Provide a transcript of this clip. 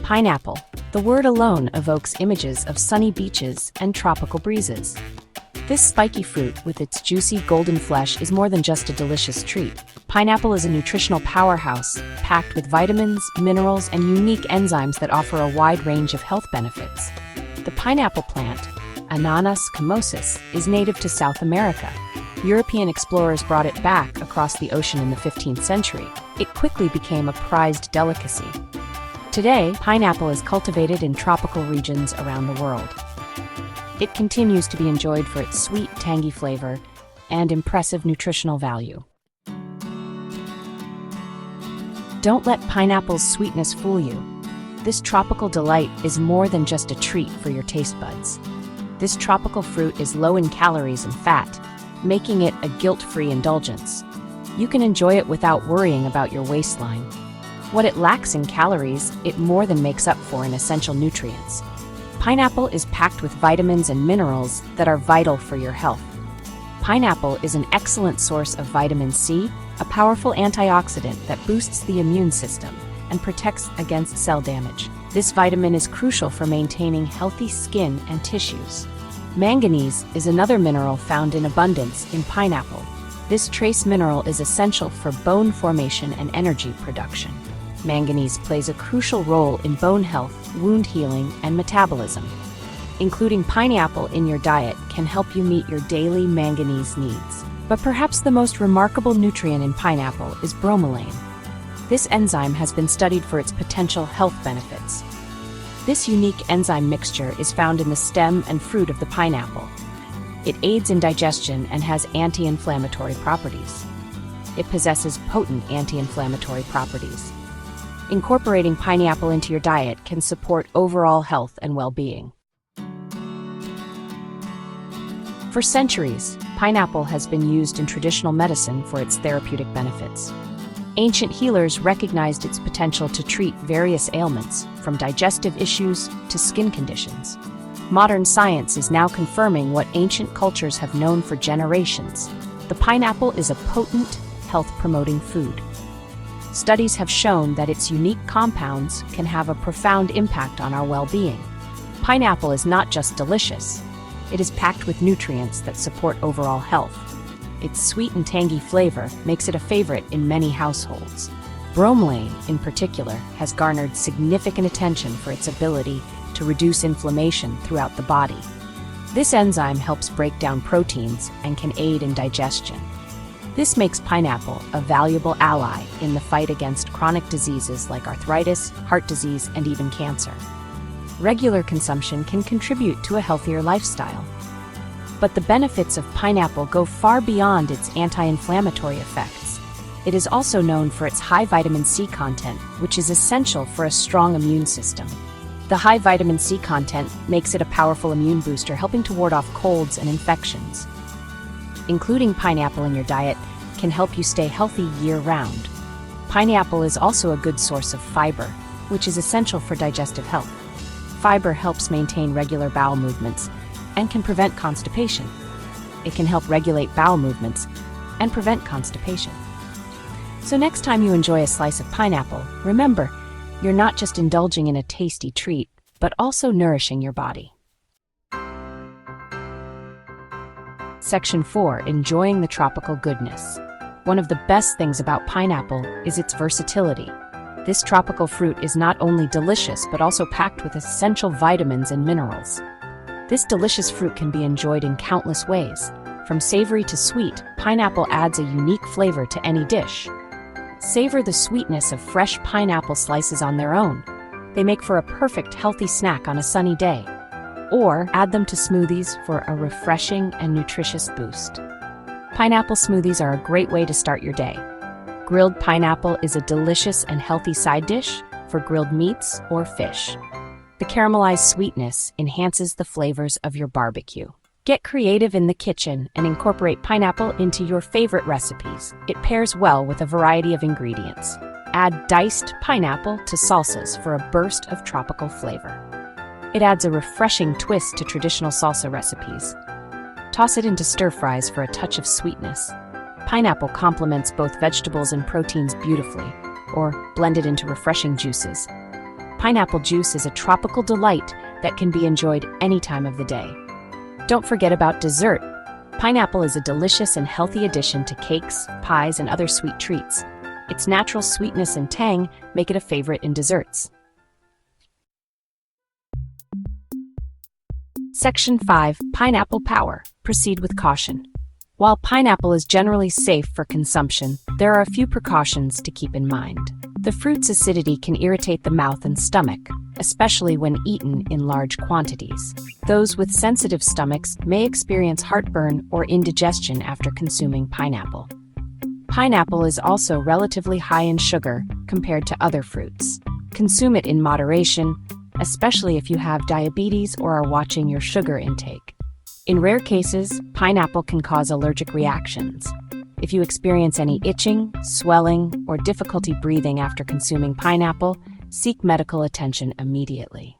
Pineapple. The word alone evokes images of sunny beaches and tropical breezes. This spiky fruit, with its juicy golden flesh, is more than just a delicious treat. Pineapple is a nutritional powerhouse, packed with vitamins, minerals, and unique enzymes that offer a wide range of health benefits. The pineapple plant, Ananas camosus, is native to South America. European explorers brought it back across the ocean in the 15th century. It quickly became a prized delicacy. Today, pineapple is cultivated in tropical regions around the world. It continues to be enjoyed for its sweet, tangy flavor and impressive nutritional value. Don't let pineapple's sweetness fool you. This tropical delight is more than just a treat for your taste buds. This tropical fruit is low in calories and fat, making it a guilt-free indulgence. You can enjoy it without worrying about your waistline. What it lacks in calories, it more than makes up for in essential nutrients. Pineapple is packed with vitamins and minerals that are vital for your health. Pineapple is an excellent source of vitamin C, a powerful antioxidant that boosts the immune system and protects against cell damage. This vitamin is crucial for maintaining healthy skin and tissues. Manganese is another mineral found in abundance in pineapple. This trace mineral is essential for bone formation and energy production. Manganese plays a crucial role in bone health, wound healing, and metabolism. Including pineapple in your diet can help you meet your daily manganese needs. But perhaps the most remarkable nutrient in pineapple is bromelain. This enzyme has been studied for its potential health benefits. This unique enzyme mixture is found in the stem and fruit of the pineapple. It aids in digestion and has anti-inflammatory properties. It possesses potent anti-inflammatory properties. Incorporating pineapple into your diet can support overall health and well-being. For centuries, pineapple has been used in traditional medicine for its therapeutic benefits. Ancient healers recognized its potential to treat various ailments, from digestive issues to skin conditions. Modern science is now confirming what ancient cultures have known for generations. The pineapple is a potent, health-promoting food. Studies have shown that its unique compounds can have a profound impact on our well-being. Pineapple is not just delicious, it is packed with nutrients that support overall health. Its sweet and tangy flavor makes it a favorite in many households. Bromelain, in particular, has garnered significant attention for its ability to reduce inflammation throughout the body. This enzyme helps break down proteins and can aid in digestion. This makes pineapple a valuable ally in the fight against chronic diseases like arthritis, heart disease, and even cancer. Regular consumption can contribute to a healthier lifestyle. But the benefits of pineapple go far beyond its anti-inflammatory effects. It is also known for its high vitamin C content, which is essential for a strong immune system. The high vitamin C content makes it a powerful immune booster, helping to ward off colds and infections. Including pineapple in your diet can help you stay healthy year-round. Pineapple is also a good source of fiber, which is essential for digestive health. Fiber helps maintain regular bowel movements and can prevent constipation. It can help regulate bowel movements and prevent constipation. So next time you enjoy a slice of pineapple, remember, you're not just indulging in a tasty treat, but also nourishing your body. Section 4. Enjoying the tropical goodness. One of the best things about pineapple is its versatility. This tropical fruit is not only delicious, but also packed with essential vitamins and minerals. This delicious fruit can be enjoyed in countless ways. From savory to sweet, pineapple adds a unique flavor to any dish. Savor the sweetness of fresh pineapple slices on their own. They make for a perfect healthy snack on a sunny day. Or add them to smoothies for a refreshing and nutritious boost. Pineapple smoothies are a great way to start your day. Grilled pineapple is a delicious and healthy side dish for grilled meats or fish. The caramelized sweetness enhances the flavors of your barbecue. Get creative in the kitchen and incorporate pineapple into your favorite recipes. It pairs well with a variety of ingredients. Add diced pineapple to salsas for a burst of tropical flavor. It adds a refreshing twist to traditional salsa recipes. Toss it into stir-fries for a touch of sweetness. Pineapple complements both vegetables and proteins beautifully, or blend it into refreshing juices. Pineapple juice is a tropical delight that can be enjoyed any time of the day. Don't forget about dessert. Pineapple is a delicious and healthy addition to cakes, pies, and other sweet treats. Its natural sweetness and tang make it a favorite in desserts. Section 5. Pineapple Power. Proceed with caution. While pineapple is generally safe for consumption, there are a few precautions to keep in mind. The fruit's acidity can irritate the mouth and stomach, especially when eaten in large quantities. Those with sensitive stomachs may experience heartburn or indigestion after consuming pineapple. Pineapple is also relatively high in sugar compared to other fruits. Consume it in moderation, especially if you have diabetes or are watching your sugar intake. In rare cases, pineapple can cause allergic reactions. If you experience any itching, swelling, or difficulty breathing after consuming pineapple, seek medical attention immediately.